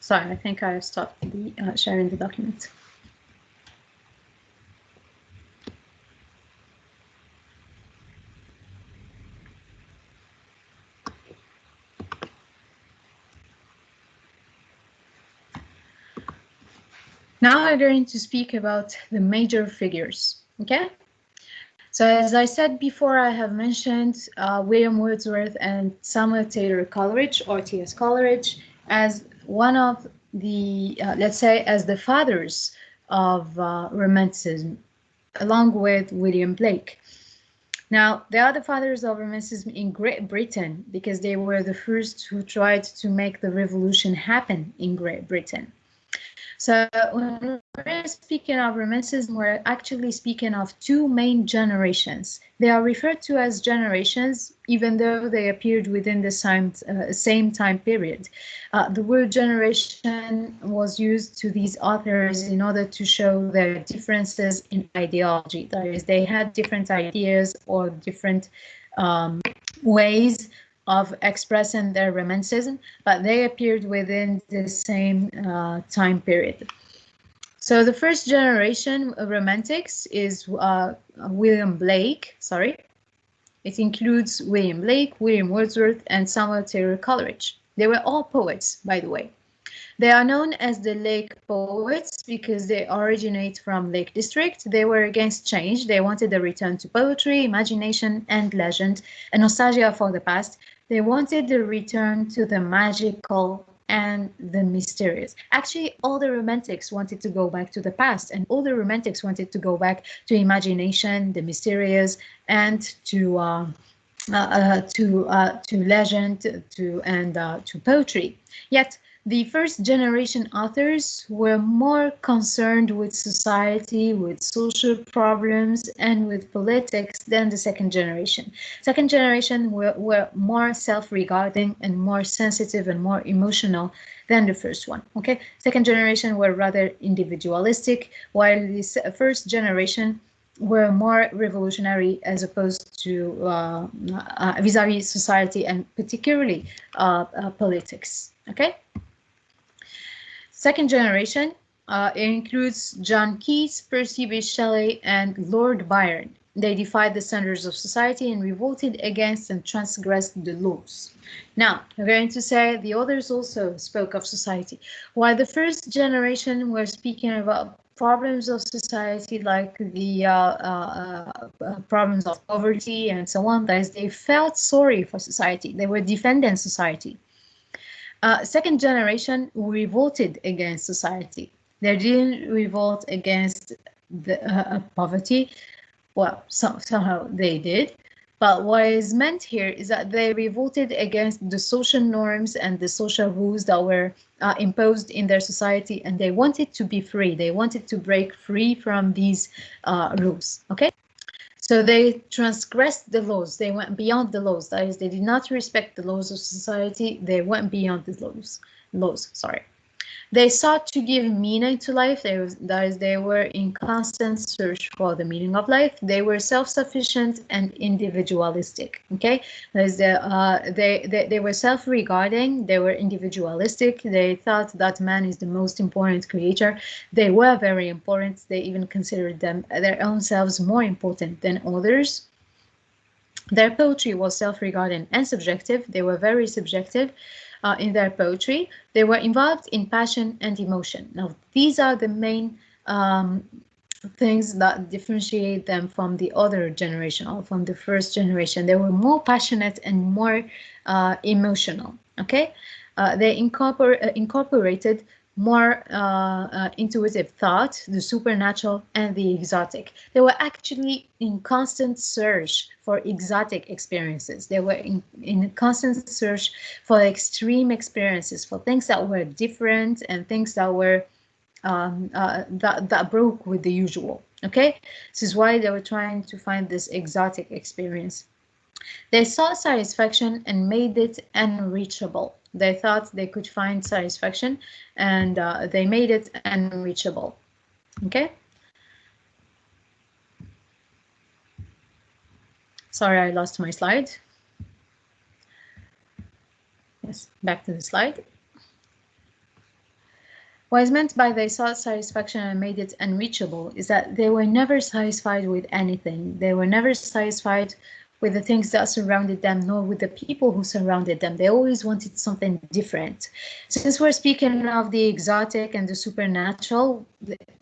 Sorry, I think I stopped the sharing the document. Now I'm going to speak about the major figures, okay? So as I said before, I have mentioned William Wordsworth and Samuel Taylor Coleridge, or T.S. Coleridge, as one of the, let's say, as the fathers of Romanticism, along with William Blake. Now, they are the fathers of Romanticism in Great Britain because they were the first who tried to make the revolution happen in Great Britain. So when we're speaking of Romanticism, we're actually speaking of two main generations. They are referred to as generations, even though they appeared within the same time period. The word generation was used to these authors in order to show their differences in ideology. That is, they had different ideas or different ways of expressing their romanticism, but they appeared within the same time period. So the first generation of romantics is William Blake, sorry. It includes William Blake, William Wordsworth, and Samuel Taylor Coleridge. They were all poets, by the way. They are known as the Lake Poets because they originate from Lake District. They were against change. They wanted a return to poetry, imagination, and legend, a nostalgia for the past. They wanted the return to the magical and the mysterious. Actually, all the romantics wanted to go back to the past, and all the romantics wanted to go back to imagination, the mysterious, and to legend, to poetry. Yet the first generation authors were more concerned with society, with social problems, and with politics than the second generation. Second generation were more self-regarding and more sensitive and more emotional than the first one. Okay, second generation were rather individualistic, while the first generation were more revolutionary as opposed to vis-a-vis society and particularly politics. Okay. Second generation includes John Keats, Percy Bysshe Shelley, and Lord Byron. They defied the standards of society and revolted against and transgressed the laws. Now, I'm going to say the others also spoke of society. While the first generation were speaking about problems of society like the problems of poverty and so on, that is, they felt sorry for society. They were defending society. Second generation revolted against society. They didn't revolt against the poverty. Well, somehow they did. But what is meant here is that they revolted against the social norms and the social rules that were imposed in their society, and they wanted to be free. They wanted to break free from these rules. Okay. So they transgressed the laws. They went beyond the laws. That is, they did not respect the laws of society. They went beyond the laws. Sorry. They sought to give meaning to life. That is, they were in constant search for the meaning of life. They were self-sufficient and individualistic. Okay, that is, they were self-regarding. They were individualistic. They thought that man is the most important creature. They were very important. They even considered their own selves more important than others. Their poetry was self-regarding and subjective. They were very subjective. In their poetry, they were involved in passion and emotion. Now, these are the main things that differentiate them from the other generation, or from the first generation. They were more passionate and more emotional. Okay, they incorporated more intuitive thought, the supernatural and the exotic. They were actually in constant search for exotic experiences. They were in constant search for extreme experiences, for things that were different and things that were that broke with the usual. Okay, this is why they were trying to find this exotic experience. They sought satisfaction and made it unreachable. They thought they could find satisfaction, and they made it unreachable. Okay. Sorry, I lost my slide. Yes, back to the slide. What is meant by they sought satisfaction and made it unreachable is that they were never satisfied with anything. They were never satisfied with the things that surrounded them, nor with the people who surrounded them. They always wanted something different. Since we're speaking of the exotic and the supernatural,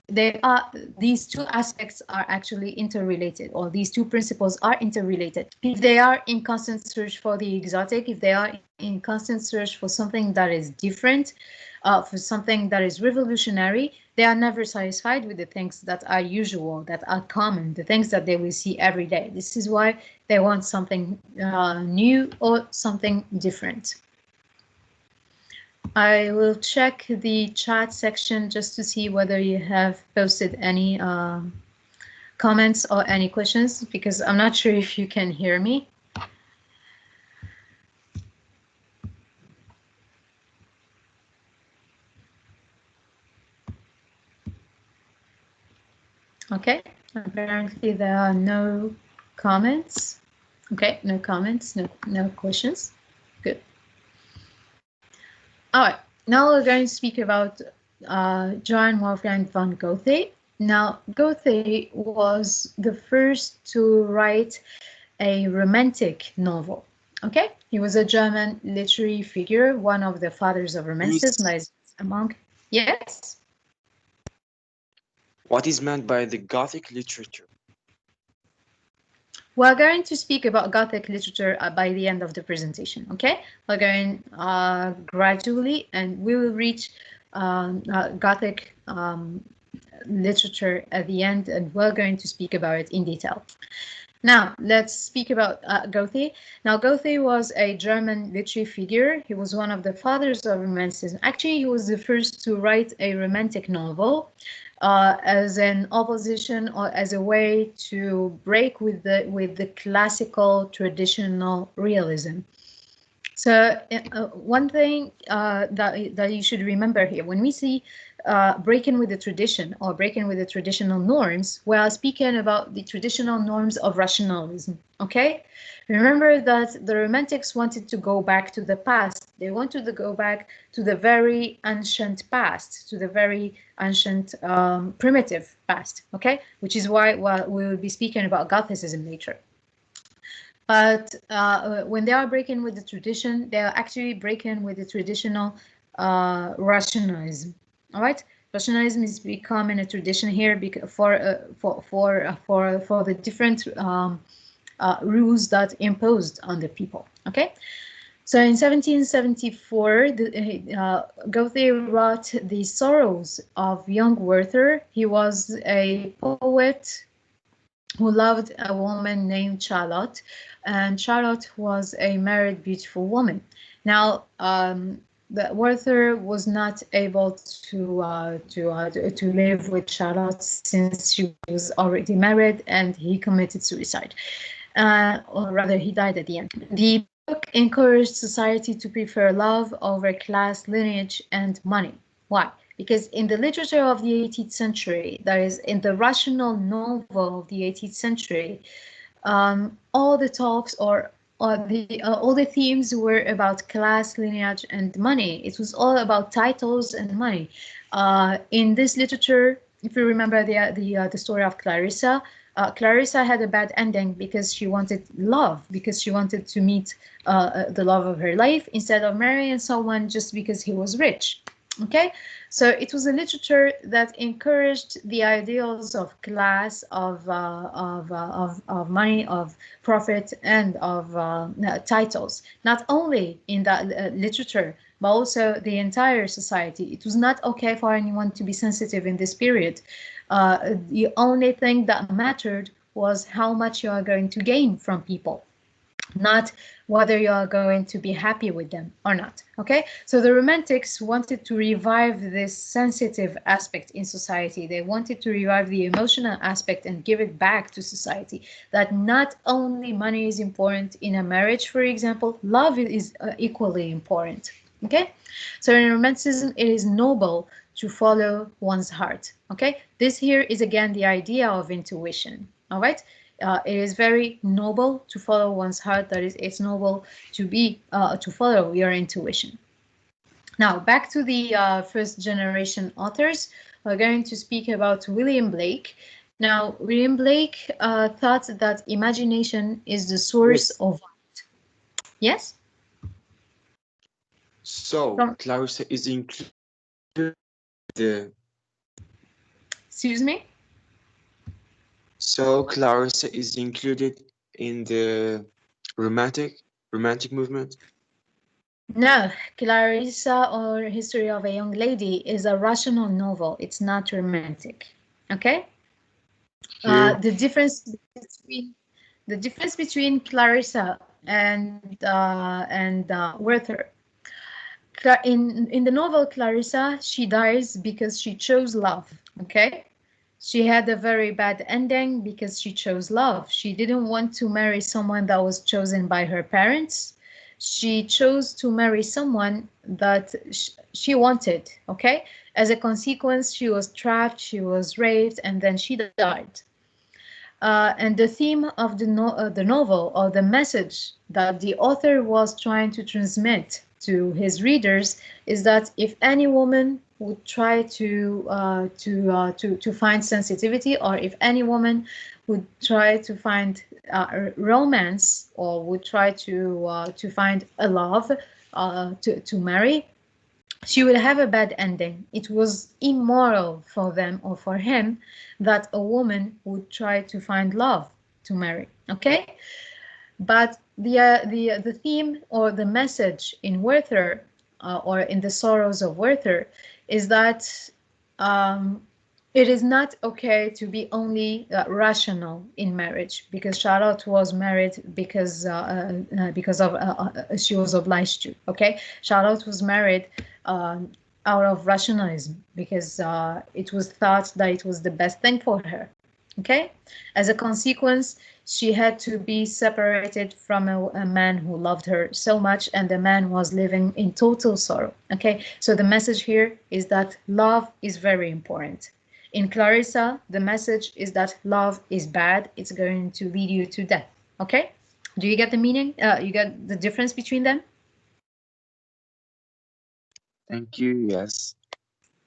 these two aspects are actually interrelated, or these two principles are interrelated. If they are in constant search for the exotic, if they are in constant search for something that is different, for something that is revolutionary, they are never satisfied with the things that are usual, that are common, the things that they will see every day. This is why they want something new or something different. I will check the chat section just to see whether you have posted any comments or any questions, because I'm not sure if you can hear me. Okay, apparently there are no comments. Okay, no comments, no questions. Good. All right, now we're going to speak about Johann Wolfgang von Goethe. Now, Goethe was the first to write a romantic novel. Okay, he was a German literary figure, one of the fathers of Romanticism. Among, yes. What is meant by the Gothic literature? We're going to speak about Gothic literature by the end of the presentation, okay? We're going gradually, and we will reach Gothic literature at the end, and we're going to speak about it in detail. Now, let's speak about Goethe. Now, Goethe was a German literary figure. He was one of the fathers of Romanticism. Actually, he was the first to write a romantic novel as an opposition or as a way to break with the classical traditional realism. So one thing that you should remember here, when we see breaking with the tradition or breaking with the traditional norms, we are speaking about the traditional norms of rationalism, okay? Remember that the Romantics wanted to go back to the past. They wanted to go back to the very ancient past, to the very ancient primitive past, okay? Which is why we will be speaking about Gothicism later. But when they are breaking with the tradition, they are actually breaking with the traditional rationalism. All right, rationalism is becoming a tradition here for the different rules that imposed on the people. Okay, so in 1774, Goethe wrote The Sorrows of Young Werther. He was a poet who loved a woman named Charlotte, and Charlotte was a married, beautiful woman. Now, Werther was not able to live with Charlotte since she was already married, and he committed suicide, or rather, he died at the end. The book encouraged society to prefer love over class, lineage, and money. Why? Because in the literature of the 18th century, that is, in the rational novel of the 18th century, all the talks or all the themes were about class, lineage, and money. It was all about titles and money. In this literature, if you remember the story of Clarissa, Clarissa had a bad ending because she wanted love, because she wanted to meet the love of her life instead of marrying someone just because he was rich. Okay, so it was a literature that encouraged the ideals of class, of money, of profit, and of titles. Not only in that literature, but also the entire society. It was not okay for anyone to be sensitive in this period. The only thing that mattered was how much you are going to gain from people, not whether you are going to be happy with them or not. Okay, so the Romantics wanted to revive this sensitive aspect in society. They wanted to revive the emotional aspect and give it back to society, that not only money is important in a marriage, for example, love is equally important. Okay, so in Romanticism, it is noble to follow one's heart. Okay, this here is again the idea of intuition. All right, it is very noble to follow one's heart. That is, it's noble to be to follow your intuition. Now, back to the first generation authors, we're going to speak about William Blake. Now, William Blake thought that imagination is the source Yes. of, yes? So From, Clarissa is the excuse me? so Clarissa is included in the romantic romantic movement. No, Clarissa or History of a Young Lady is a rational novel. It's not romantic. Okay? Here, The difference between Clarissa and Werther. In the novel Clarissa, she dies because she chose love. Okay, she had a very bad ending because she chose love. She didn't want to marry someone that was chosen by her parents. She chose to marry someone that she wanted. Okay, as a consequence, she was trapped, she was raped, and then she died. And the theme of the novel, or the message that the author was trying to transmit to his readers, is that if any woman would try to find sensitivity, or if any woman would try to find romance, or would try to find a love to marry, she will have a bad ending. It was immoral for them, or for him, that a woman would try to find love to marry. Okay, but the theme, or the message in Werther, or in the Sorrows of Werther, is that um, it is not okay to be only rational in marriage, because Charlotte was married because of she was obliged to. Okay, Charlotte was married out of rationalism, because it was thought that it was the best thing for her. Okay, as a consequence, she had to be separated from a man who loved her so much, and the man was living in total sorrow. Okay, so the message here is that love is very important. In Clarissa, the message is that love is bad. It's going to lead you to death. Okay, do you get the meaning? You get the difference between them? thank you. Yes.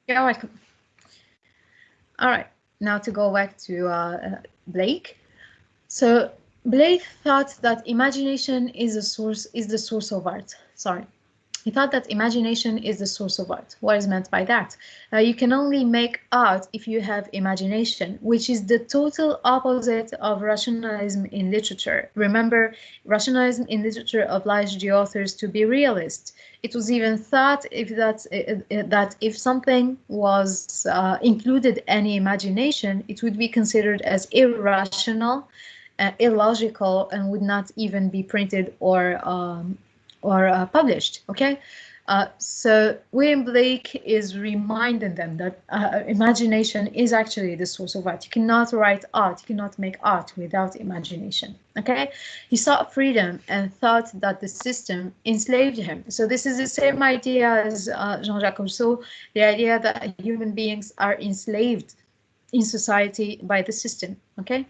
You're welcome. All right, now to go back to Blake. So Blake thought that imagination is the source of art. Sorry. He thought that imagination is the source of art. What is meant by that? You can only make art if you have imagination, which is the total opposite of rationalism in literature. Remember, rationalism in literature obliged the authors to be realist. It was even thought that if something was included any imagination, it would be considered as irrational, illogical, and would not even be printed or published. Okay, so William Blake is reminding them that imagination is actually the source of art. You cannot write art, you cannot make art without imagination. Okay, he sought freedom and thought that the system enslaved him. So this is the same idea as Jean-Jacques Rousseau, the idea that human beings are enslaved in society by the system. Okay,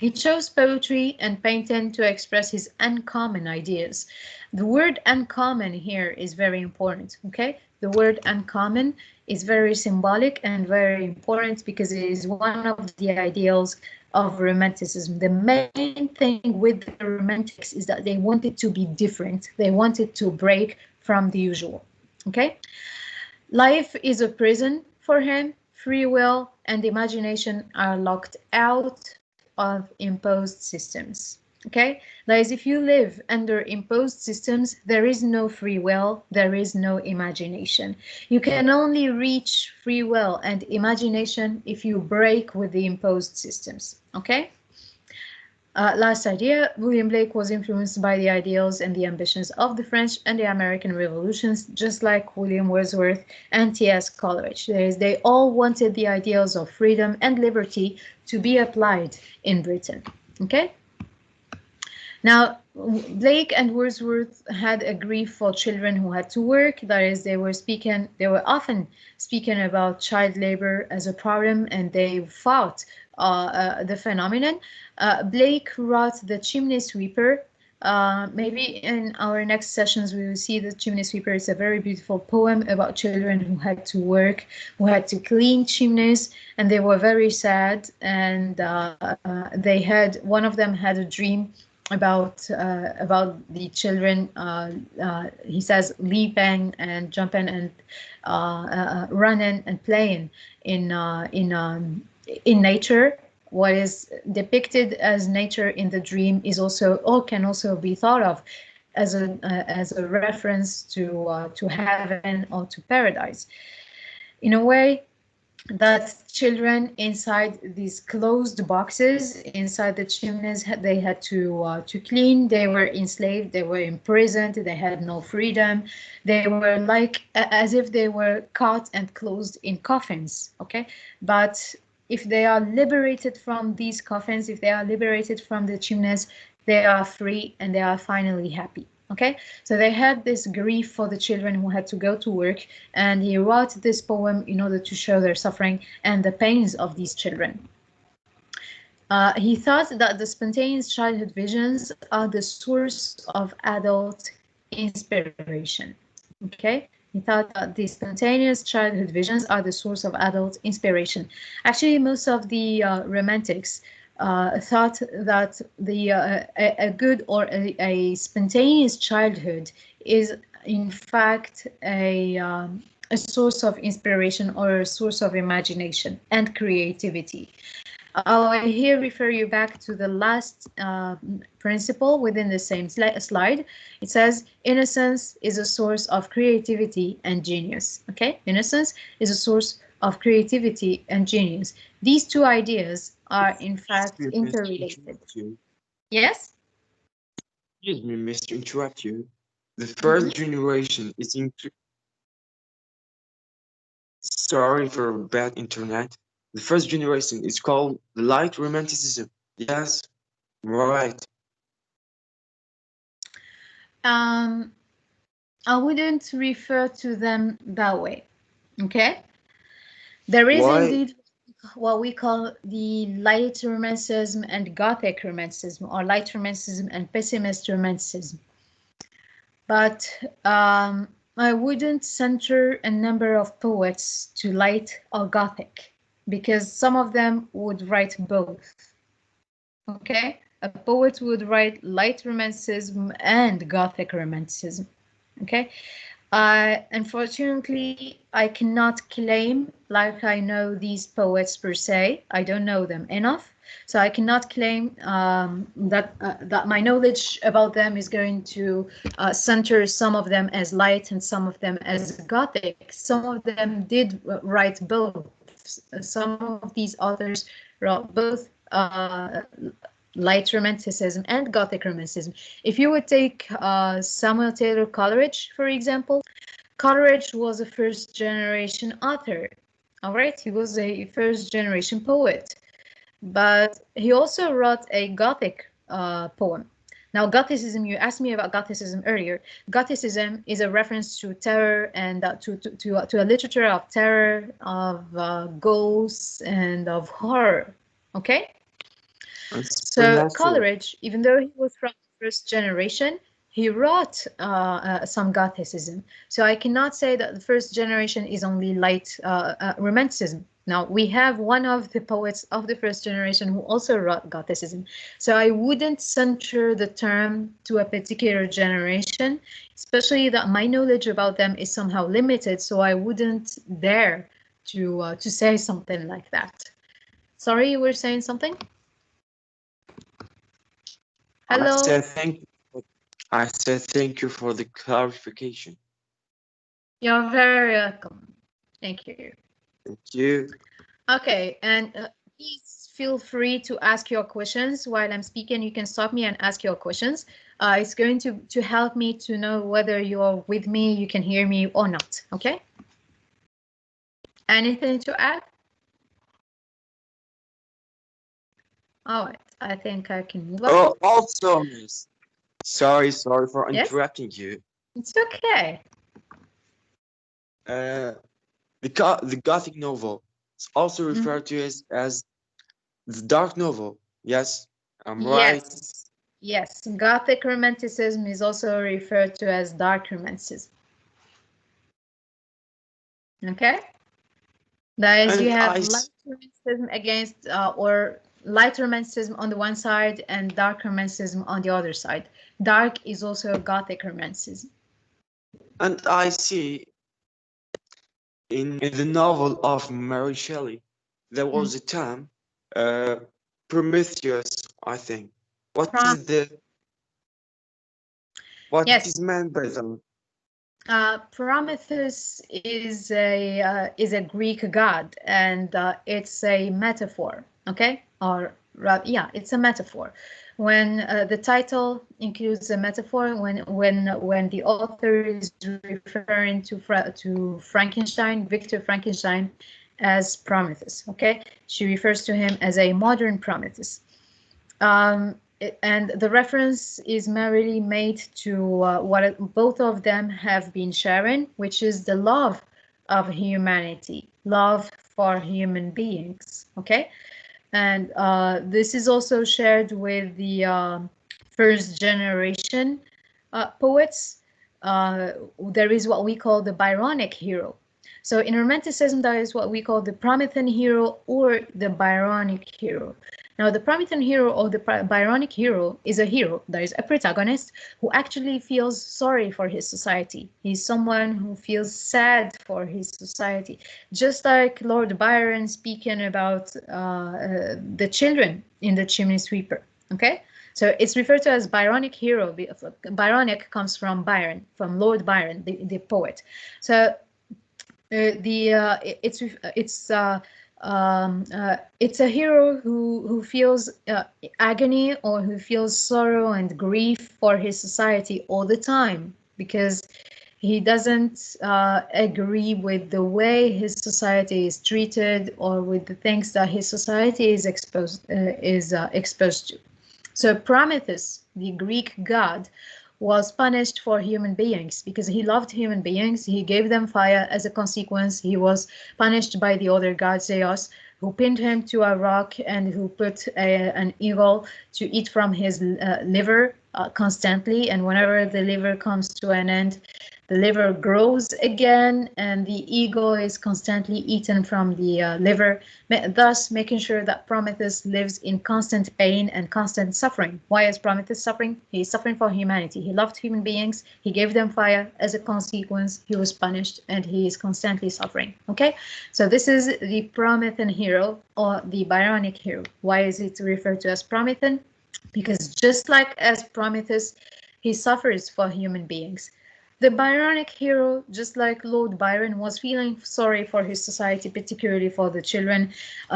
he chose poetry and painting to express his uncommon ideas. The word uncommon here is very important, okay? The word uncommon is very symbolic and very important, because it is one of the ideals of Romanticism. The main thing with the Romantics is that they wanted to be different. They wanted to break from the usual, okay? Life is a prison for him. Free will and imagination are locked out of imposed systems. Okay, that is, if you live under imposed systems, there is no free will, there is no imagination. You can only reach free will and imagination if you break with the imposed systems. Okay. Last idea, William Blake was influenced by the ideals and the ambitions of the French and the American revolutions, just like William Wordsworth and T.S. Coleridge. They all wanted the ideals of freedom and liberty to be applied in Britain. Okay? Now, Blake and Wordsworth had a grief for children who had to work. That is, they were often speaking about child labor as a problem, and they fought the phenomenon. Blake wrote The Chimney Sweeper, Maybe in our next sessions we will see the chimney sweeper. It's a very beautiful poem about children who had to work, who had to clean chimneys, and they were very sad. And they had, one of them had a dream about the children. He says leaping and jumping and running and playing in nature. What is depicted as nature in the dream is also, or can also be thought of as a reference to heaven or to paradise. In a way, that children inside these closed boxes inside the chimneys, they had to clean. They were enslaved, they were imprisoned, they had no freedom. They were like as if they were caught and closed in coffins. Okay, but if they are liberated from these coffins, if they are liberated from the chimneys, they are free and they are finally happy. Okay, so they had this grief for the children who had to go to work, and he wrote this poem in order to show their suffering and the pains of these children. He thought that the spontaneous childhood visions are the source of adult inspiration. Okay, he thought that the spontaneous childhood visions are the source of adult inspiration. Actually, most of the romantics thought that a good or a spontaneous childhood is in fact a source of inspiration or a source of imagination and creativity. I'll here refer you back to the last principle within the same slide. It says innocence is a source of creativity and genius. Okay, innocence is a source of creativity and genius. These two ideas are in fact Excuse me, Mr. interrelated. Interrupt you. Yes? Excuse me, Mr. Interrupt you. The Mhm. first generation is into. Sorry for bad internet. The first generation is called the light romanticism. Yes, right. Um, I wouldn't refer to them that way. Okay? There is Why? indeed what we call the light romanticism and Gothic romanticism, or light romanticism and pessimist romanticism. But I wouldn't center a number of poets to light or Gothic, because some of them would write both. Okay? A poet would write light romanticism and Gothic romanticism. Okay? Unfortunately, I cannot claim like I know these poets per se. I don't know them enough, so I cannot claim that my knowledge about them is going to center some of them as light and some of them as Gothic. Some of them did write both. Some of these authors wrote both light romanticism and Gothic romanticism. If you would take Samuel Taylor Coleridge, for example, Coleridge was a first generation author. All right, he was a first generation poet, but he also wrote a Gothic poem. Now, Gothicism, you asked me about Gothicism earlier. Gothicism is a reference to terror and to a literature of terror, of ghosts, and of horror. Okay? It's So supernatural. Coleridge, even though he was from the first generation, he wrote some Gothicism. So I cannot say that the first generation is only light Romanticism. Now, we have one of the poets of the first generation who also wrote Gothicism. So I wouldn't center the term to a particular generation, especially that my knowledge about them is somehow limited. So I wouldn't dare to say something like that. Sorry, you were saying something? I Hello? said thank you. I said thank you for the clarification. You're very welcome. Thank you. Thank you. Okay, and please feel free to ask your questions while I'm speaking. You can stop me and ask your questions. It's going to help me to know whether you're with me, you can hear me or not. Okay? Anything to add? All right, I think I can move on. Oh, also, Miss. Sorry for Yes, interrupting you. it's okay. Uh, the Gothic novel is also Mhm. referred to as the dark novel. Yes, I'm right. Yes. Yes, Gothic Romanticism is also referred to as dark Romanticism. Okay? That is, you And have light Romanticism against, or light Romanticism on the one side and dark Romanticism on the other side. Dark is also Gothic Romanticism. I see in the novel of Mary Shelley, there Mm. was a term, uh, Prometheus, I think. What Prom is the what it yes, is meant by them? Prometheus is a Greek god, and it's a metaphor. Okay, or yeah, it's a metaphor. When the title includes a metaphor, when the author is referring to Frankenstein, Victor Frankenstein, as Prometheus. Okay, she refers to him as a modern Prometheus. And the reference is merely made to what both of them have been sharing, which is the love of humanity, love for human beings. Okay, and this is also shared with the first generation poets. There is what we call the byronic hero. So in Romanticism, that is what we call the Promethean hero or the byronic hero. Now, the Promethean hero or the byronic hero is a hero, that is a protagonist who actually feels sorry for his society. He's someone who feels sad for his society, just like Lord Byron speaking about the children in the chimney sweeper. Okay, so it's referred to as byronic hero. Byronic comes from Byron, from Lord Byron, the poet. So it's a hero who feels agony, or who feels sorrow and grief for his society all the time, because he doesn't agree with the way his society is treated, or with the things that his society is exposed to. So Prometheus, the Greek god, was punished for human beings because he loved human beings. He gave them fire. As a consequence, he was punished by the other god Zeus, who pinned him to a rock and who put an eagle to eat from his liver constantly. And whenever the liver comes to an end, the liver grows again, and the ego is constantly eaten from the liver, thus making sure that Prometheus lives in constant pain and constant suffering. Why is Prometheus suffering? He is suffering for humanity. He loved human beings. He gave them fire. As a consequence, he was punished, and he is constantly suffering. Okay, so this is the Promethean hero, or the Byronic hero. Why is it referred to as Promethean? Because just like as Prometheus, he suffers for human beings. The Byronic hero, just like Lord Byron, was feeling sorry for his society, particularly for the children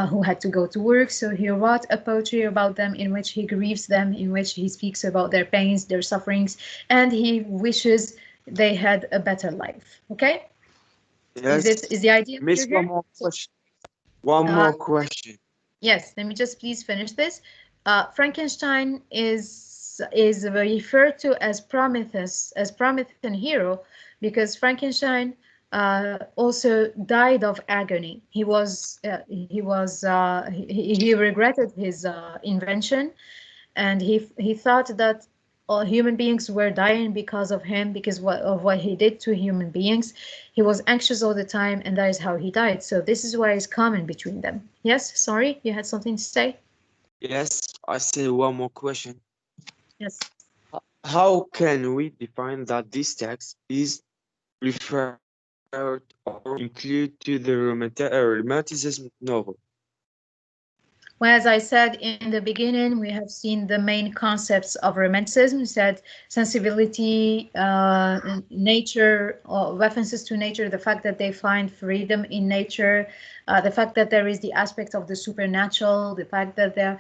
who had to go to work. So he wrote a poetry about them in which he grieves them, in which he speaks about their pains, their sufferings, and he wishes they had a better life. Okay? Yes, Is the idea clear miss one here? more question. One Uh, more question. Yes, let me just please finish this. Frankenstein is referred to as Prometheus, as Promethean hero, because Frankenstein also died of agony. He regretted his invention, and he thought that all human beings were dying because of him, because of what he did to human beings. He was anxious all the time, and that is how he died. So this is why it's common between them. Yes, sorry, you had something to say? Yes, I say one more question. Yes. How can we define that this text is referred or included to the Romanticism novel? Well, as I said in the beginning, we have seen the main concepts of Romanticism. We said sensibility, nature, or references to nature, the fact that they find freedom in nature, the fact that there is the aspect of the supernatural, the fact that there,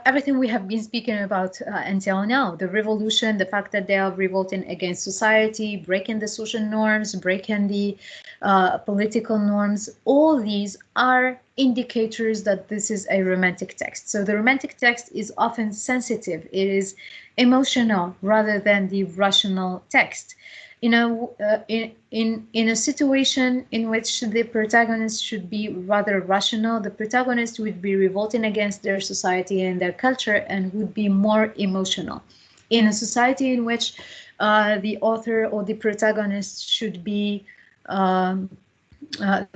everything we have been speaking about until now, the revolution, the fact that they are revolting against society, breaking the social norms, breaking the political norms, all these are indicators that this is a romantic text. So the romantic text is often sensitive, it is emotional rather than the rational text. in a situation in which the protagonist should be rather rational, the protagonist would be revolting against their society and their culture and would be more emotional. In a society in which the author or the protagonist should be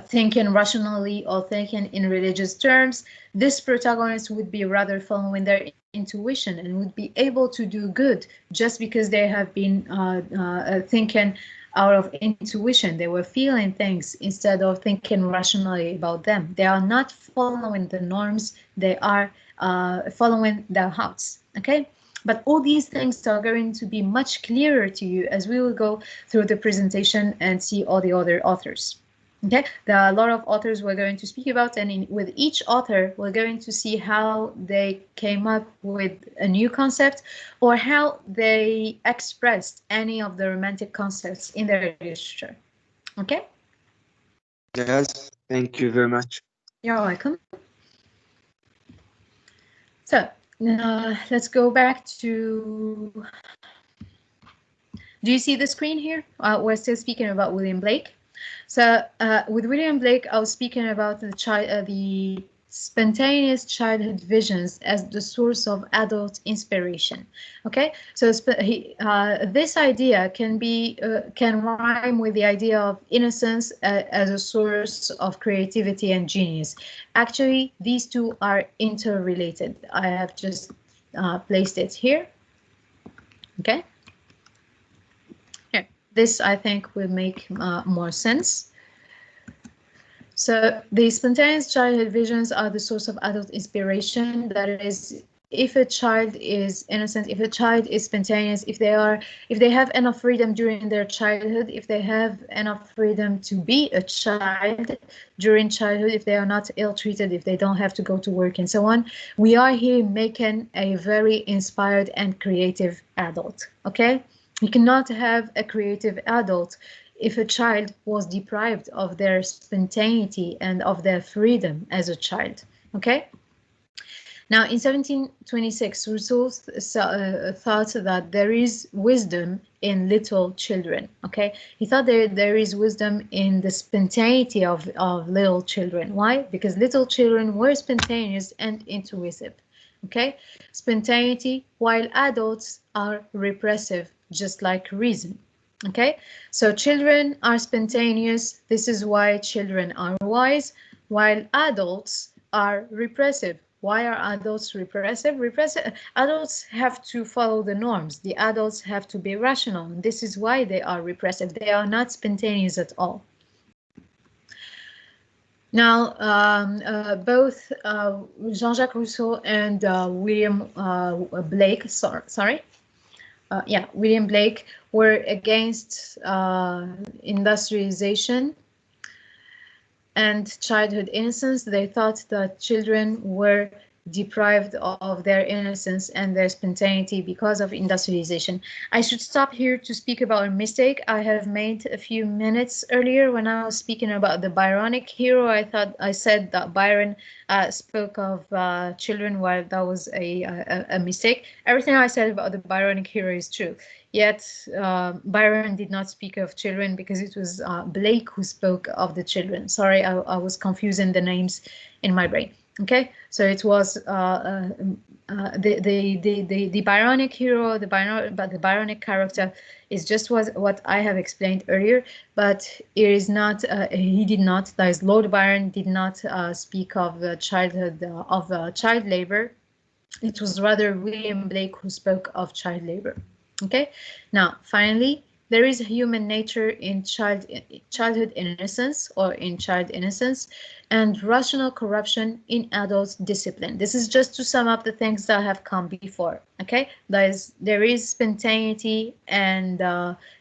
thinking rationally or thinking in religious terms, this protagonist would be rather following their intuition and would be able to do good just because they have been thinking out of intuition. They were feeling things instead of thinking rationally about them. They are not following the norms, they are following their hearts. Okay? But all these things are going to be much clearer to you as we will go through the presentation and see all the other authors. Okay, there are a lot of authors we're going to speak about, and with each author, we're going to see how they came up with a new concept or how they expressed any of the romantic concepts in their literature. Okay? Yes, thank you very much. You're welcome. So, let's go back to... Do you see the screen here? We're still speaking about William Blake. So with William Blake, I was speaking about the spontaneous childhood visions as the source of adult inspiration. Okay, so this idea can rhyme with the idea of innocence as a source of creativity and genius. Actually, these two are interrelated. I have just placed it here. Okay. This, I think, will make more sense. So the spontaneous childhood visions are the source of adult inspiration. That is, if a child is innocent, if a child is spontaneous, if they have enough freedom during their childhood, if they have enough freedom to be a child during childhood, if they are not ill-treated, if they don't have to go to work and so on, we are here making a very inspired and creative adult. Okay? You cannot have a creative adult if a child was deprived of their spontaneity and of their freedom as a child. Okay? Now, in 1726, Rousseau thought that there is wisdom in little children. Okay? He thought there is wisdom in the spontaneity of little children. Why? Because little children were spontaneous and intuitive. Okay? Spontaneity, while adults are repressive, just like reason. Okay, so children are spontaneous. This is why children are wise, while adults are repressive. Why are adults repressive? Adults have to follow the norms. The adults have to be rational. This is why they are repressive. They are not spontaneous at all. Now, both Jean-Jacques Rousseau and William Blake, William Blake were against industrialization and childhood innocence. They thought that children were deprived of their innocence and their spontaneity because of industrialization. I should stop here to speak about a mistake I have made a few minutes earlier when I was speaking about the byronic hero. I said that Byron spoke of children, while that was a mistake. Everything I said about the byronic hero is true. Yet Byron did not speak of children because it was Blake who spoke of the children. Sorry, I was confusing the names in my brain. Okay, so it was the byronic hero, the byronic character is just what I have explained earlier, but it is not. He did not. That is, Lord Byron did not speak of the childhood of child labor. It was rather William Blake who spoke of child labor. Okay, now finally, there is human nature in childhood innocence or in child innocence, and rational corruption in adult discipline. This is just to sum up the things that have come before. Okay, there is spontaneity and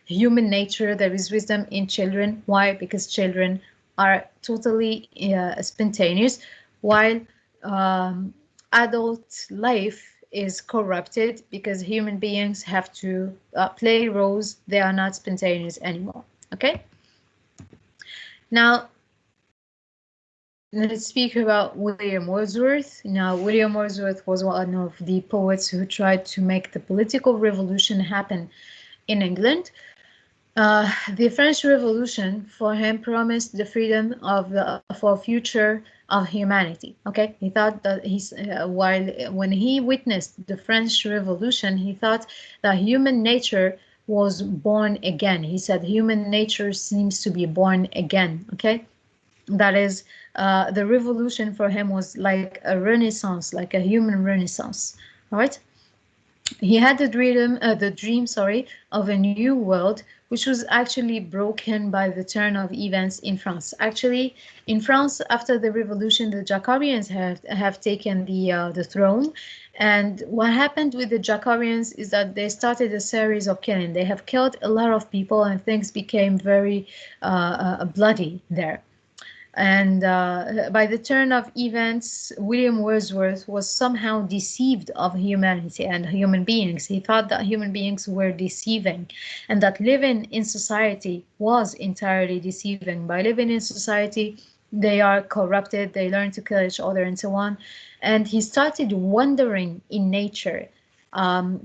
human nature. There is wisdom in children. Why? Because children are totally spontaneous, while adult life is corrupted because human beings have to play roles. They are not spontaneous anymore. Okay, now let's speak about William Wordsworth. Now, William Wordsworth was one of the poets who tried to make the political revolution happen in England. The French Revolution for him promised the freedom of for future of humanity. Okay, he thought that while when he witnessed the French Revolution, he thought that human nature was born again. He said human nature seems to be born again. Okay, that is, the revolution for him was like a renaissance, like a human renaissance. All right. He had the dream, sorry, of a new world, which was actually broken by the turn of events in France. Actually, in France, after the revolution, the Jacobians have taken the throne. And what happened with the Jacobians is that they started a series of killing. They have killed a lot of people, and things became very bloody there. And by the turn of events, William Wordsworth was somehow deceived of humanity and human beings. He thought that human beings were deceiving and that living in society was entirely deceiving. By living in society, they are corrupted, they learn to kill each other, and so on. And he started wandering in nature.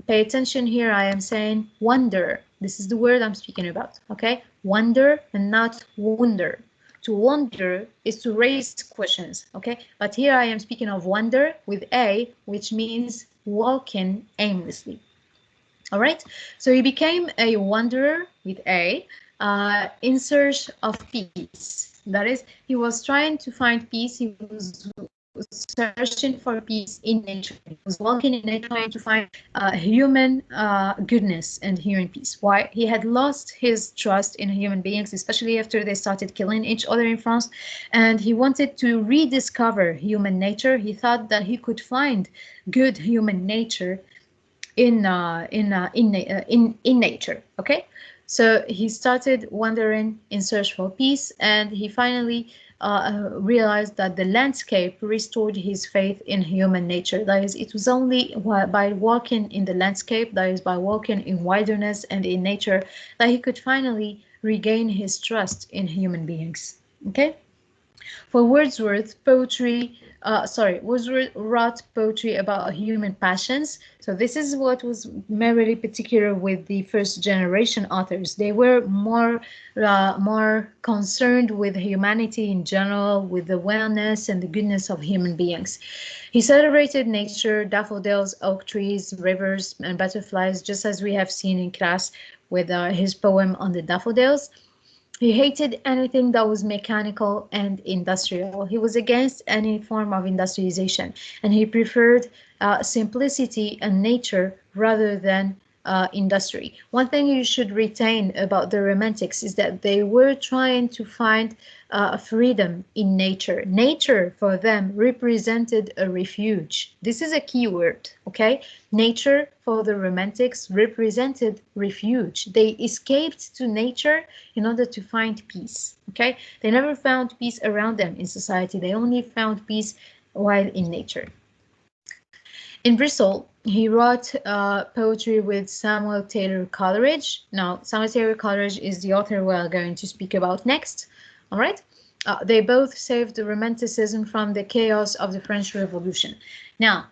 Pay attention here, I am saying wonder. This is the word I'm speaking about, okay? Wonder and not wonder. To wonder is to raise questions, okay? But here I am speaking of wonder with A, which means walking aimlessly. All right, so he became a wanderer with A, in search of peace. That is, he was trying to find peace. He was searching for peace in nature. He was walking in nature trying to find human goodness and human peace. Why? He had lost his trust in human beings, especially after they started killing each other in France, and he wanted to rediscover human nature. He thought that he could find good human nature in nature. Okay, so he started wandering in search for peace, and he finally realized that the landscape restored his faith in human nature. That is, it was only by walking in the landscape, that is, by walking in wilderness and in nature, that he could finally regain his trust in human beings. Okay. For Wordsworth, Wordsworth wrote poetry about human passions. So this is what was merely particular with the first generation authors. They were more concerned with humanity in general, with the wellness and the goodness of human beings. He celebrated nature, daffodils, oak trees, rivers, and butterflies, just as we have seen in class with his poem on the daffodils. He hated anything that was mechanical and industrial. He was against any form of industrialization, and he preferred simplicity and nature rather than industry. One thing you should retain about the Romantics is that they were trying to find freedom in nature. Nature for them represented a refuge. This is a key word, okay? Nature for the Romantics represented refuge. They escaped to nature in order to find peace, okay? They never found peace around them in society. They only found peace while in nature. In Bristol, he wrote poetry with Samuel Taylor Coleridge. Now, Samuel Taylor Coleridge is the author we are going to speak about next. All right. They both saved Romanticism from the chaos of the French Revolution. Now,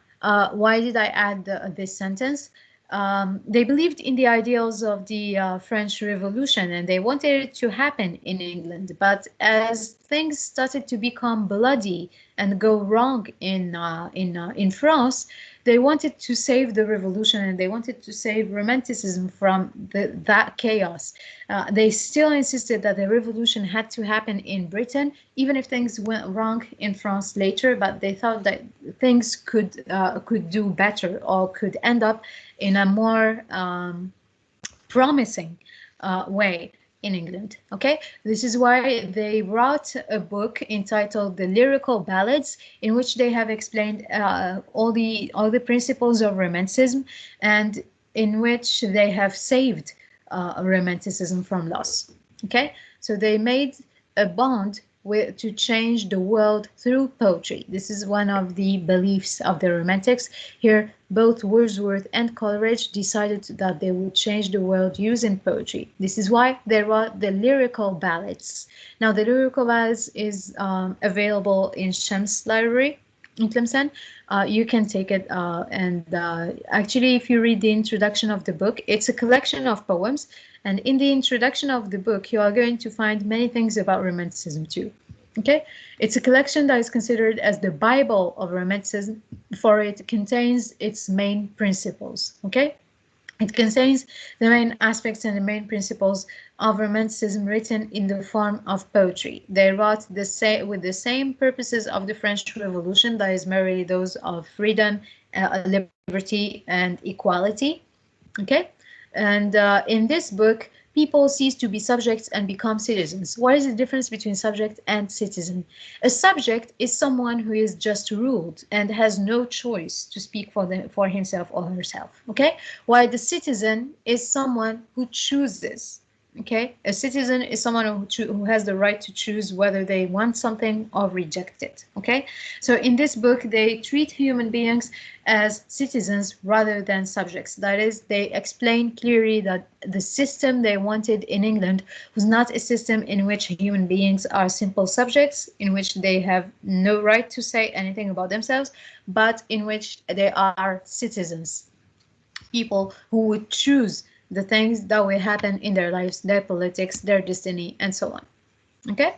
why did I add this sentence? They believed in the ideals of the French Revolution, and they wanted it to happen in England. But as things started to become bloody and go wrong in France, they wanted to save the revolution, and they wanted to save Romanticism from that chaos. They still insisted that the revolution had to happen in Britain, even if things went wrong in France later. But they thought that things could do better, or could end up in a more promising way in England. Okay, this is why they wrote a book entitled the Lyrical Ballads, in which they have explained all the principles of Romanticism, and in which they have saved Romanticism from loss. Okay, so they made a bond to change the world through poetry. This is one of the beliefs of the Romantics. Here, both Wordsworth and Coleridge decided that they would change the world using poetry. This is why they wrote the Lyrical Ballads. Now, the Lyrical Ballads is available in Shem's library. in Tlemcen, you can take it. And actually, if you read the introduction of the book, it's a collection of poems. And in the introduction of the book, you are going to find many things about Romanticism too. Okay, it's a collection that is considered as the Bible of Romanticism, for it contains its main principles. Okay. It contains the main aspects and the main principles of Romanticism written in the form of poetry. They wrote with the same purposes of the French Revolution, that is merely those of freedom, liberty, and equality. Okay, and in this book, people cease to be subjects and become citizens. What is the difference between subject and citizen? A subject is someone who is just ruled and has no choice to speak for himself or herself. Okay, while the citizen is someone who chooses. Okay, a citizen is someone who has the right to choose whether they want something or reject it. Okay, so in this book, they treat human beings as citizens rather than subjects. That is, they explain clearly that the system they wanted in England was not a system in which human beings are simple subjects, in which they have no right to say anything about themselves, but in which they are citizens, people who would choose the things that will happen in their lives, their politics, their destiny, and so on. Okay,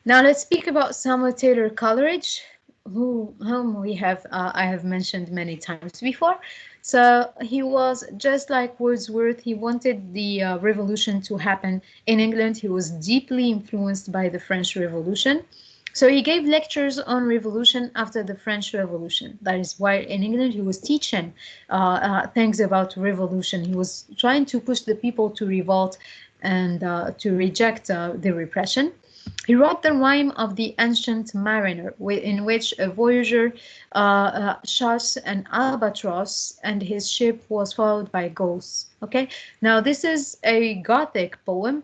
now let's speak about Samuel Taylor Coleridge, whom I have mentioned many times before. So he was just like Wordsworth. He wanted the revolution to happen in England. He was deeply influenced by the French Revolution. So he gave lectures on revolution after the French Revolution. That is why in England he was teaching things about revolution. He was trying to push the people to revolt and to reject the repression. He wrote the rhyme of the Ancient Mariner, in which a voyager shot an albatross and his ship was followed by ghosts. Okay, now this is a Gothic poem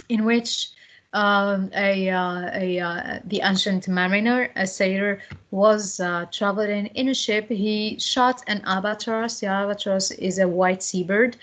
in which the Ancient Mariner, a sailor, was traveling in a ship. He shot an albatross. The albatross is a white seabird,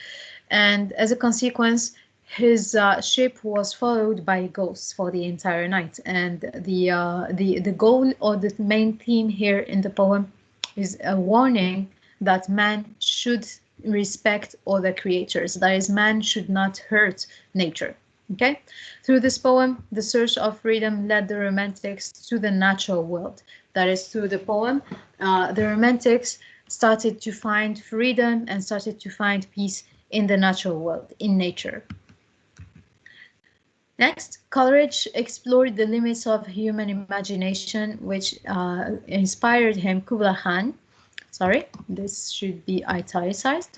and as a consequence, his ship was followed by ghosts for the entire night. And the goal or the main theme here in the poem is a warning that man should respect other creatures. That is, man should not hurt nature. Okay, through this poem, the search of freedom led the Romantics to the natural world. That is, through the poem, the Romantics started to find freedom and started to find peace in the natural world, in nature. Next, Coleridge explored the limits of human imagination, which inspired him Kubla Khan. Sorry, this should be italicized.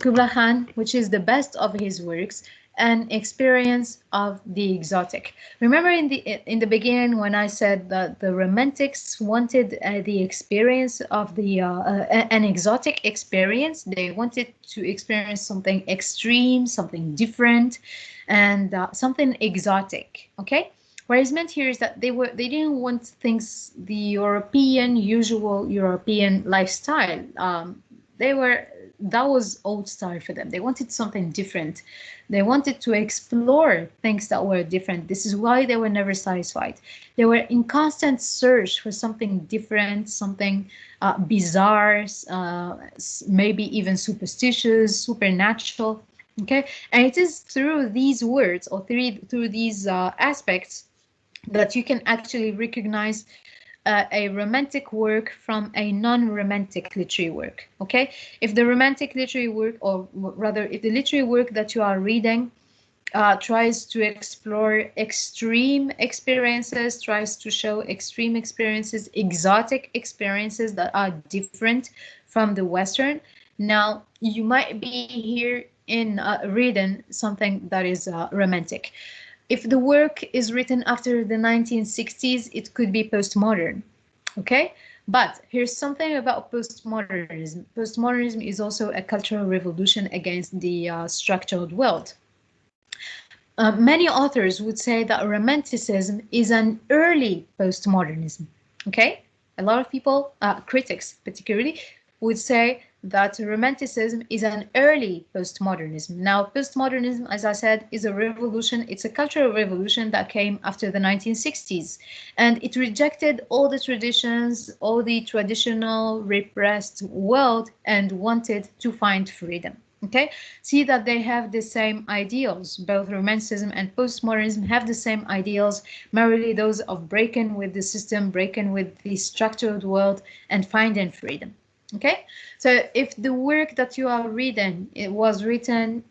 Kubla Khan, which is the best of his works, an experience of the exotic. Remember in the beginning when I said that the Romantics wanted the experience of an exotic experience. They wanted to experience something extreme, something different, and something exotic. Okay. What is meant here is that they didn't want things the usual European lifestyle. That was old style for them. They wanted something different. They wanted to explore things that were different. This is why they were never satisfied. They were in constant search for something different, something bizarre, maybe even superstitious, supernatural. Okay, and it is through these words or through these aspects that you can actually recognize a romantic work from a non-romantic literary work. Okay, if the romantic literary work, or rather if the literary work that you are reading tries to explore extreme experiences, tries to show extreme experiences, exotic experiences that are different from the Western, now you might be here in reading something that is romantic. If the work is written after the 1960s, it could be postmodern, okay? But here's something about postmodernism. Postmodernism is also a cultural revolution against the structured world. Many authors would say that Romanticism is an early postmodernism, okay? A lot of people, critics particularly, would say that Romanticism is an early postmodernism. Now, postmodernism, as I said, is a revolution. It's a cultural revolution that came after the 1960s, and it rejected all the traditions, all the traditional repressed world, and wanted to find freedom. Okay, see that they have the same ideals. Both Romanticism and postmodernism have the same ideals, merely those of breaking with the system, breaking with the structured world, and finding freedom. Okay, so if the work that you are reading, it was written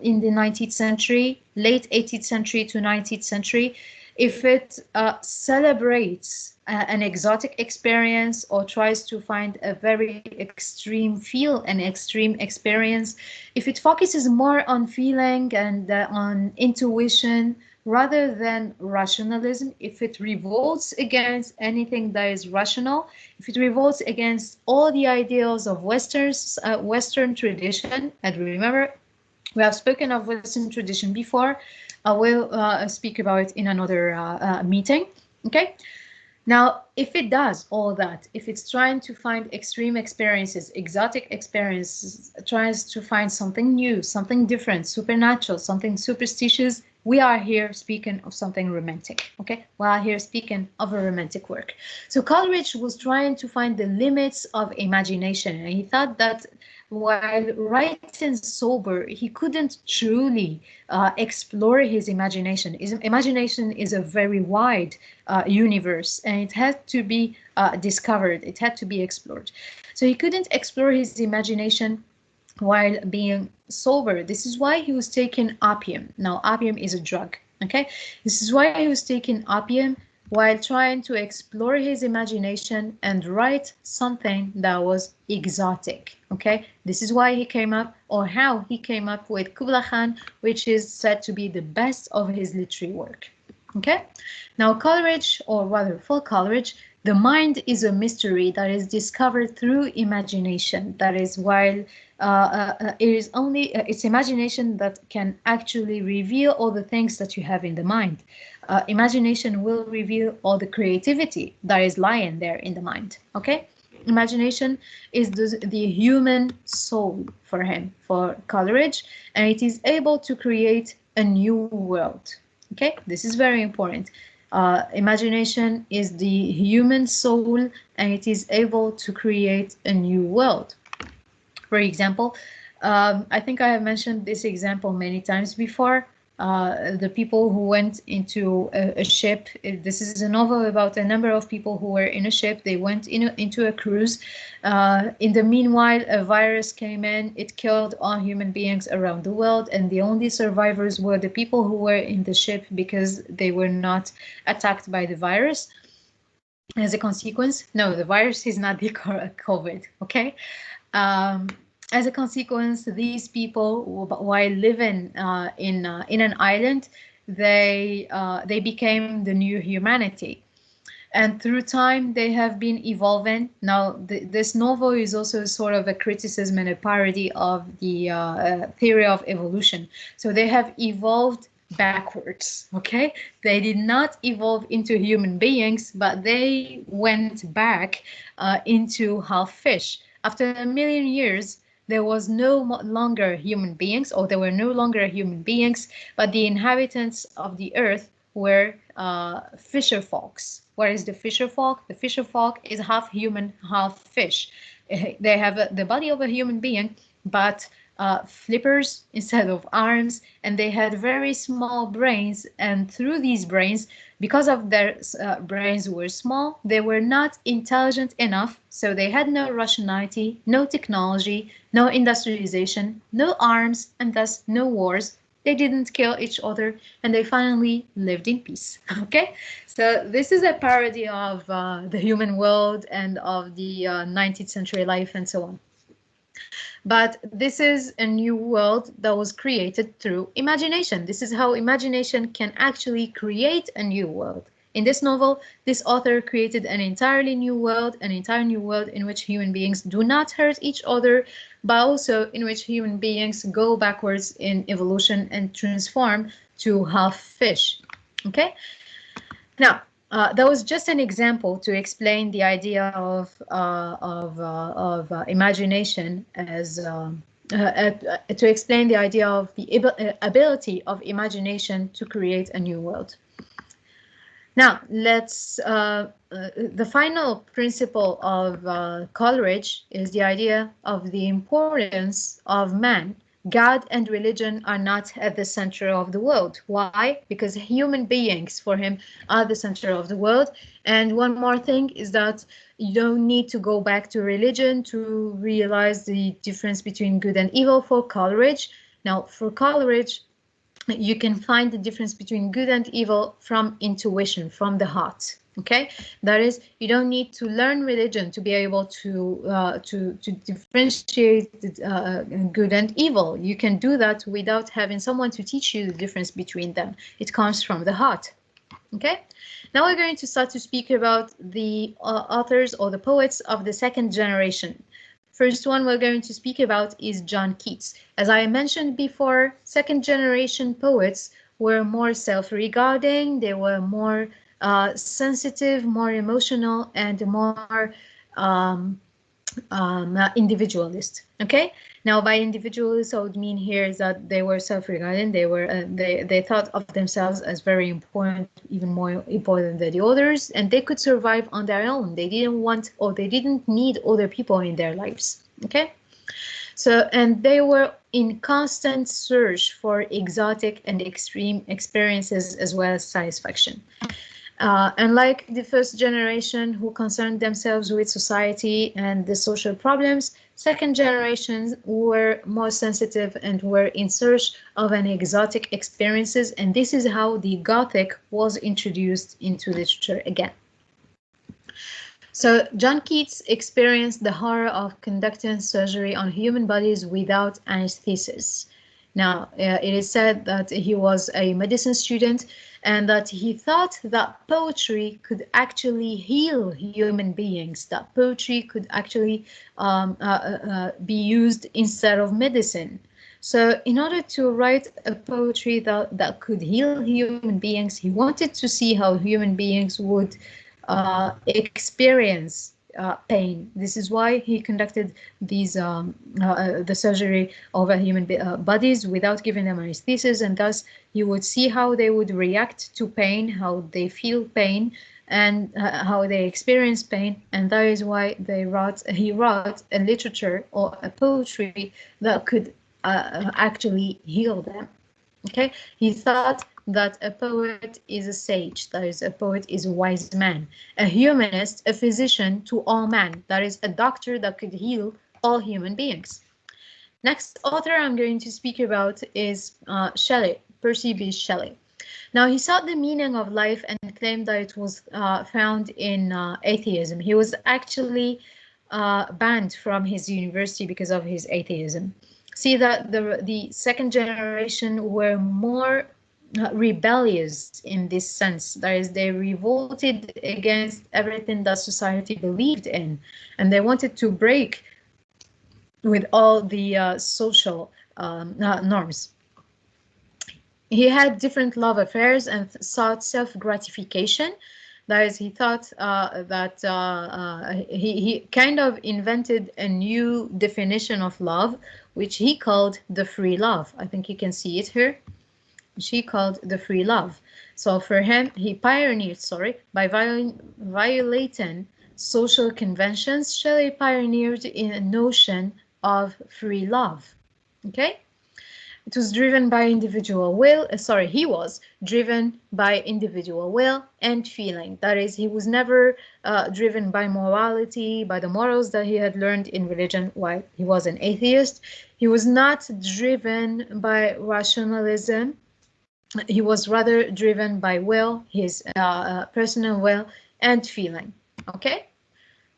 in the 19th century, late 18th century to 19th century, if it celebrates an exotic experience or tries to find a very extreme feel and extreme experience, if it focuses more on feeling and on intuition rather than rationalism, if it revolts against anything that is rational, if it revolts against all the ideals of Western tradition, and remember, we have spoken of Western tradition before. I will speak about it in another meeting. Okay. Now, if it does all that, if it's trying to find extreme experiences, exotic experiences, tries to find something new, something different, supernatural, something superstitious, we are here speaking of something romantic. Okay, we are here speaking of a romantic work. So Coleridge was trying to find the limits of imagination, and he thought that while writing sober, he couldn't truly explore his imagination. His imagination is a very wide universe, and it had to be discovered, it had to be explored. So he couldn't explore his imagination while being sober. This is why he was taking opium. Now, opium is a drug, okay? This is why he was taking opium while trying to explore his imagination and write something that was exotic, okay? This is why he came up, or how he came up with Kubla Khan, which is said to be the best of his literary work, okay? Now, Coleridge, or rather for Coleridge, the mind is a mystery that is discovered through imagination. That is, while it is only it's imagination that can actually reveal all the things that you have in the mind. Imagination will reveal all the creativity that is lying there in the mind. Okay, imagination is the human soul for him, for Coleridge, and it is able to create a new world. Okay, this is very important. Imagination is the human soul, and it is able to create a new world. For example, I think I have mentioned this example many times before. The people who went into a ship. This is a novel about a number of people who were in a ship. They went into a cruise. In the meanwhile, a virus came in. It killed all human beings around the world, and the only survivors were the people who were in the ship because they were not attacked by the virus. As a consequence, no, the virus is not the COVID, okay? As a consequence, these people, while living in an island, they became the new humanity, and through time they have been evolving. Now, this novel is also sort of a criticism and a parody of the theory of evolution. So they have evolved backwards. Okay, they did not evolve into human beings, but they went back into half fish. After a million years, there was no longer human beings, or there were no longer human beings, but the inhabitants of the earth were fisher folks. What is the fisher folk? The fisher folk is half human, half fish. They have the body of a human being, but flippers instead of arms, and they had very small brains, and through these brains, because of their brains were small, they were not intelligent enough, so they had no rationality, no technology, no industrialization, no arms, and thus no wars. They didn't kill each other, and they finally lived in peace. Okay, so this is a parody of the human world and of the 19th century life and so on. But this is a new world that was created through imagination. This is how imagination can actually create a new world. In this novel, this author created an entirely new world, an entire new world in which human beings do not hurt each other, but also in which human beings go backwards in evolution and transform to half fish. Okay? Now, That was just an example to explain the idea of imagination as to explain the idea of the ability of imagination to create a new world. Now, the final principle of Coleridge is the idea of the importance of man. God and religion are not at the center of the world. Why? Because human beings for him are the center of the world. And one more thing is that you don't need to go back to religion to realize the difference between good and evil for Coleridge. Now, for Coleridge, you can find the difference between good and evil from intuition, from the heart. Okay, that is, you don't need to learn religion to be able to differentiate good and evil. You can do that without having someone to teach you the difference between them. It comes from the heart. Okay, now we're going to start to speak about the authors or the poets of the second generation. First one we're going to speak about is John Keats. As I mentioned before, second generation poets were more self-regarding, they were more sensitive, more emotional, and more individualist. Okay, now by individualist I would mean here is that they were self-regarding, they thought of themselves as very important, even more important than the others, and they could survive on their own. They didn't want, or they didn't need other people in their lives. Okay, so, and they were in constant search for exotic and extreme experiences as well as satisfaction. Unlike the first generation who concerned themselves with society and the social problems, second generations were more sensitive and were in search of an exotic experiences, and this is how the Gothic was introduced into literature again. So John Keats experienced the horror of conducting surgery on human bodies without anesthesis. Now, it is said that he was a medicine student and that he thought that poetry could actually heal human beings, that poetry could actually be used instead of medicine. So in order to write a poetry that could heal human beings, he wanted to see how human beings would experience pain. This is why he conducted these the surgery over human bodies without giving them anesthesis, and thus he would see how they would react to pain, how they feel pain, and how they experience pain, and that is why he wrote a literature or a poetry that could actually heal them. Okay, he thought that a poet is a sage, that is, a poet is a wise man, a humanist, a physician to all men, that is, a doctor that could heal all human beings. Next author I'm going to speak about is Shelley, Percy B. Shelley. Now, he sought the meaning of life and claimed that it was found in atheism. He was actually banned from his university because of his atheism. See that the second generation were more rebellious in this sense. That is, they revolted against everything that society believed in, and they wanted to break with all the social norms. He had different love affairs and sought self-gratification. That is, he thought that he kind of invented a new definition of love, which he called the free love. I think you can see it here. She called the free love. So for him, he pioneered, by violating social conventions, Shelley pioneered in a notion of free love. Okay? It was driven by individual will, he was driven by individual will and feeling. That is, he was never driven by morality, by the morals that he had learned in religion while he was an atheist. He was not driven by rationalism. He was rather driven by will, his personal will and feeling. Okay?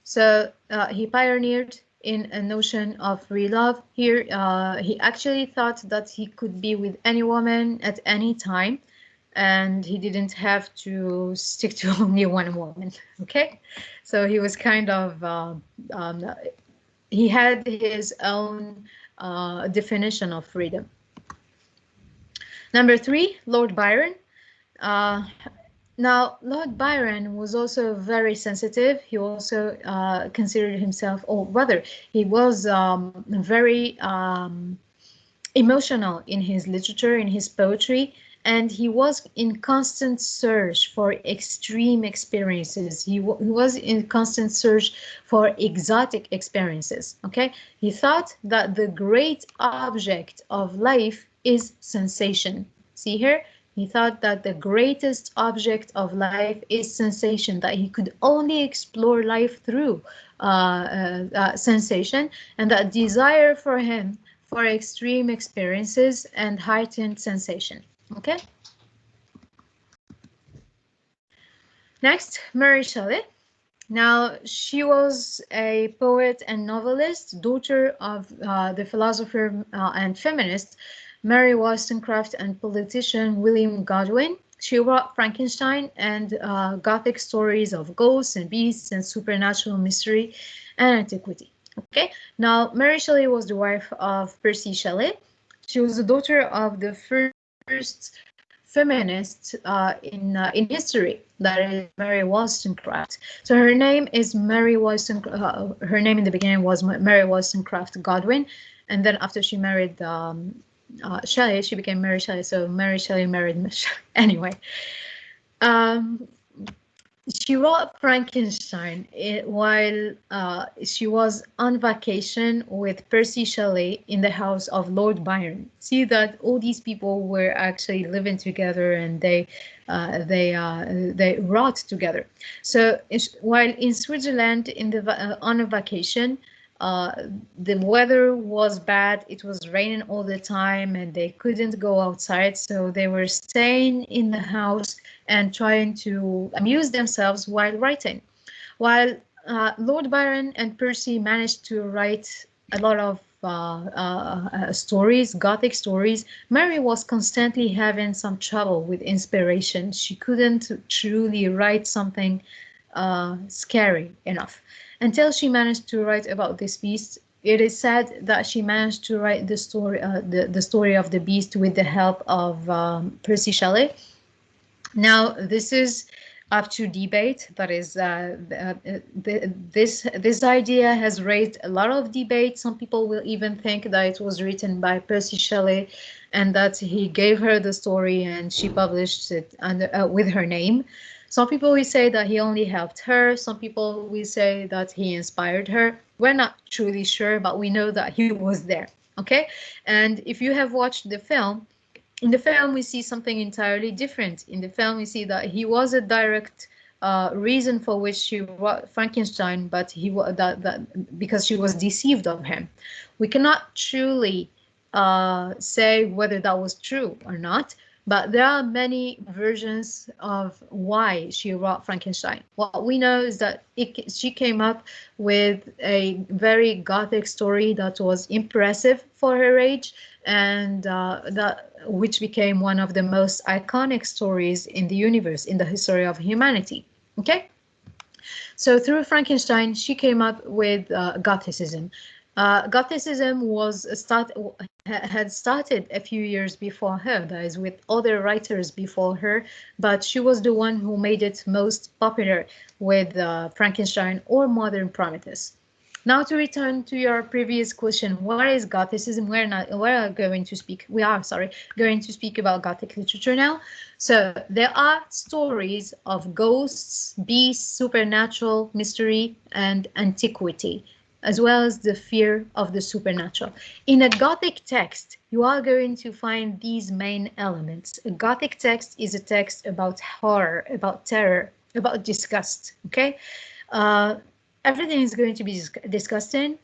So he pioneered in a notion of free love. Here, he actually thought that he could be with any woman at any time, and he didn't have to stick to only one woman. Okay, so he was kind of he had his own definition of freedom. Number 3, Lord Byron. Now, Lord Byron was also very sensitive. He also considered himself, or rather, he was very emotional in his literature, in his poetry, and he was in constant search for extreme experiences. He was in constant search for exotic experiences. Okay, he thought that the great object of life is sensation. See here, he thought that the greatest object of life is sensation, that he could only explore life through sensation, and that desire for him for extreme experiences and heightened sensation. Okay. Next, Mary Shelley. Now, she was a poet and novelist, daughter of the philosopher and feminist Mary Wollstonecraft and politician William Godwin. She wrote Frankenstein and Gothic stories of ghosts and beasts and supernatural mystery and antiquity. Okay, now Mary Shelley was the wife of Percy Shelley. She was the daughter of the first feminist in history, that is Mary Wollstonecraft. So her name is Mary Wollstonecraft. Her name in the beginning was Mary Wollstonecraft Godwin, and then after she married Shelley, she became Mary Shelley. So Mary Shelley married anyway. She wrote Frankenstein while she was on vacation with Percy Shelley in the house of Lord Byron. See that all these people were actually living together, and they wrote together. So while in Switzerland on a vacation, the weather was bad. It was raining all the time, and they couldn't go outside. So they were staying in the house and trying to amuse themselves while writing. While Lord Byron and Percy managed to write a lot of stories, Gothic stories, Mary was constantly having some trouble with inspiration. She couldn't truly write something scary enough until she managed to write about this beast. It is said that she managed to write the story of the beast with the help of Percy Shelley. Now, this is up to debate. That is, this idea has raised a lot of debate. Some people will even think that it was written by Percy Shelley, and that he gave her the story and she published it under, with her name. Some people will say that he only helped her. Some people will say that he inspired her. We're not truly sure, but we know that he was there. Okay, and if you have watched the film, in the film we see something entirely different. In the film we see that he was a direct reason for which she wrote Frankenstein, but he was that because she was deceived of him. We cannot truly say whether that was true or not, but there are many versions of why she wrote Frankenstein. What we know is that she came up with a very Gothic story that was impressive for her age, and which became one of the most iconic stories in the universe, in the history of humanity. Okay, so through Frankenstein, she came up with Gothicism. Gothicism had started a few years before her, that is, with other writers before her, but she was the one who made it most popular with Frankenstein or Modern Prometheus. Now, to return to your previous question, what is Gothicism? We are going to speak about Gothic literature now. So there are stories of ghosts, beasts, supernatural, mystery, and antiquity, as well as the fear of the supernatural. In a Gothic text, you are going to find these main elements. A Gothic text is a text about horror, about terror, about disgust, okay? Everything is going to be discussed in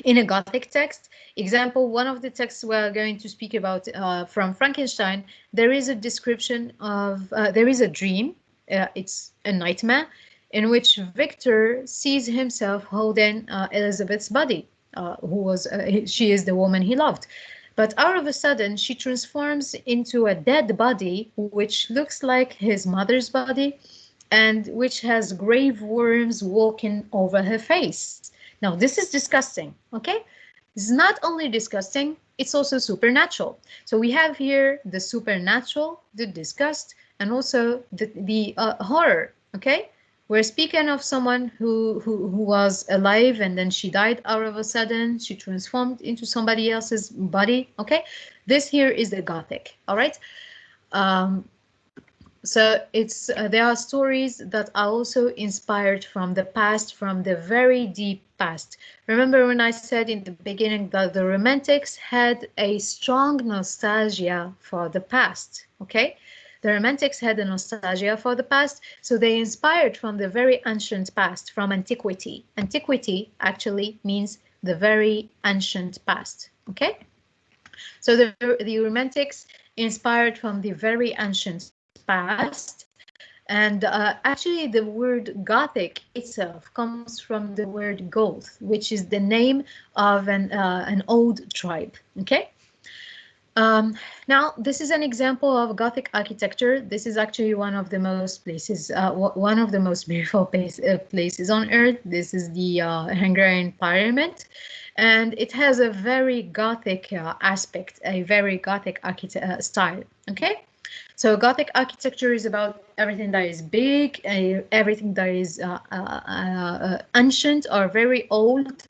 a Gothic text. Example, one of the texts we're going to speak about from Frankenstein, there is a description of, there is a dream, it's a nightmare, in which Victor sees himself holding Elizabeth's body, she is the woman he loved. But out of a sudden, she transforms into a dead body, which looks like his mother's body, and which has grave worms walking over her face. Now, this is disgusting, okay? This is not only disgusting, it's also supernatural. So we have here the supernatural, the disgust, and also the horror. Okay, we're speaking of someone who was alive and then she died out of a sudden. She transformed into somebody else's body. Okay, this here is the Gothic. All right. Um, so it's there are stories that are also inspired from the past, from the very deep past. Remember when I said in the beginning that the Romantics had a strong nostalgia for the past, okay? The Romantics had a nostalgia for the past, so they inspired from the very ancient past, from antiquity. Antiquity actually means the very ancient past, okay? So the Romantics inspired from the very ancient past, and actually the word Gothic itself comes from the word Goth, which is the name of an old tribe. Okay. Now, this is an example of Gothic architecture. This is actually one of the most places, one of the most beautiful places on Earth. This is the Hungarian Parliament, and it has a very Gothic aspect, a very Gothic style. Okay, so Gothic architecture is about everything that is big, everything that is ancient or very old,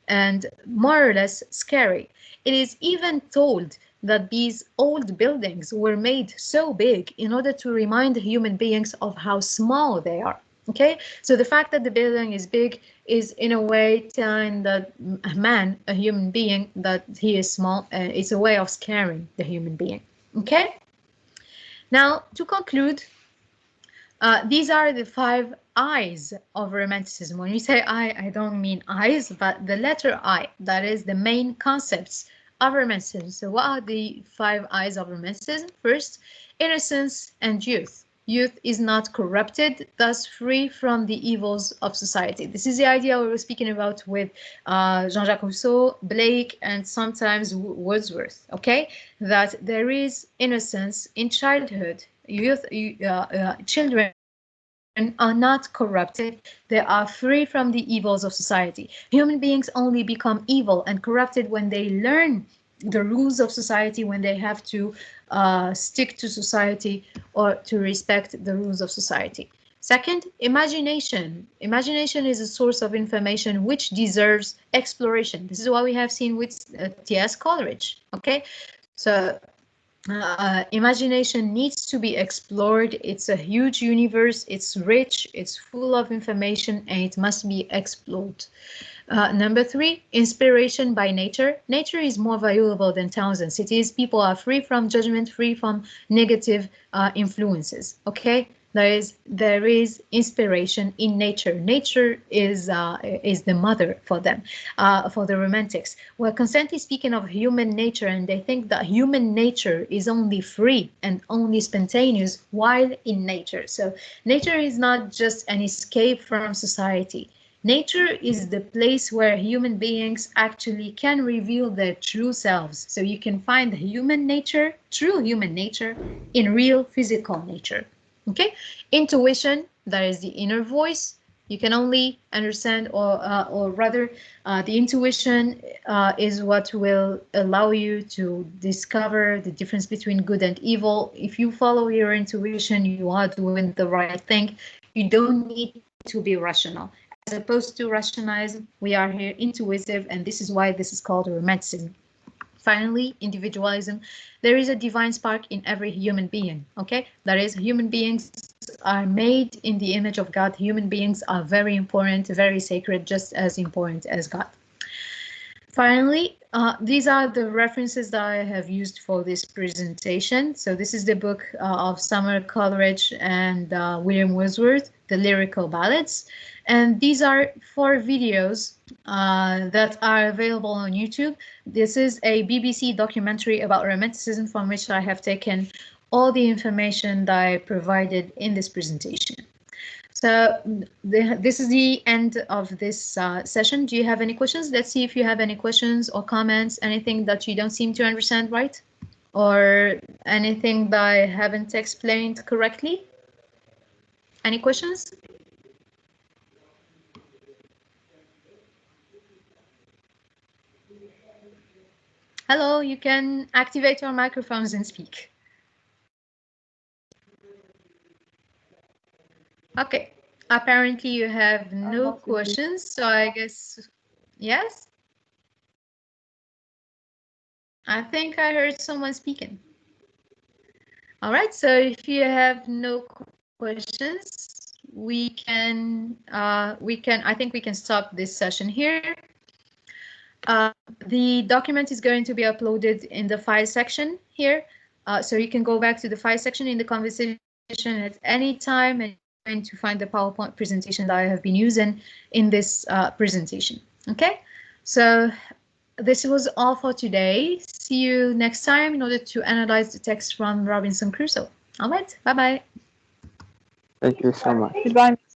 and more or less scary. It is even told that these old buildings were made so big in order to remind human beings of how small they are. Okay, so the fact that the building is big is in a way telling that a man, a human being, that he is small. It's a way of scaring the human being. Okay, now to conclude, these are the 5 I's of Romanticism. When we say I don't mean eyes, but the letter I, that is the main concepts of Romanticism. So what are the 5 I's of Romanticism? First, innocence and youth. Youth is not corrupted, thus free from the evils of society. This is the idea we were speaking about with Jean-Jacques Rousseau, Blake, and sometimes Wordsworth, okay? That there is innocence in childhood. Children are not corrupted. They are free from the evils of society. Human beings only become evil and corrupted when they learn the rules of society, when they have to stick to society or to respect the rules of society. Second, imagination. Imagination is a source of information which deserves exploration. This is what we have seen with T.S. Coleridge. Okay, so imagination needs to be explored. It's a huge universe. It's rich. It's full of information, and it must be explored. Number 3, inspiration by nature. Nature is more valuable than towns and cities. People are free from judgment, free from negative influences. Okay, there is inspiration in nature. Nature is the mother for them, for the Romantics. We're constantly speaking of human nature, and they think that human nature is only free and only spontaneous while in nature. So nature is not just an escape from society. Nature is the place where human beings actually can reveal their true selves. So you can find human nature, true human nature, in real physical nature. Okay, intuition, that is the inner voice. You can only understand, or rather, the intuition is what will allow you to discover the difference between good and evil. If you follow your intuition, you are doing the right thing. You don't need to be rational. As opposed to rationalism, we are here intuitive, and this is why this is called Romanticism. Finally, individualism. There is a divine spark in every human being. Okay, that is, human beings are made in the image of God. Human beings are very important, very sacred, just as important as God. Finally, these are the references that I have used for this presentation. So this is the book of Summer Coleridge and William Wordsworth, the Lyrical Ballads. And these are 4 videos that are available on YouTube. This is a BBC documentary about Romanticism, from which I have taken all the information that I provided in this presentation. So this is the end of this session. Do you have any questions? Let's see if you have any questions or comments, anything that you don't seem to understand right, or anything that I haven't explained correctly. Any questions? Hello, you can activate your microphones and speak. Okay. Apparently you have no not really. questions, so I guess yes. I think I heard someone speaking. All right, so if you have no questions, I think we can stop this session here. The document is going to be uploaded in the file section here. So you can go back to the file section in the conversation at any time and you're going to find the PowerPoint presentation that I have been using in this presentation. Okay, so this was all for today. See you next time in order to analyze the text from Robinson Crusoe. All right, bye-bye. Thank you so much. Goodbye.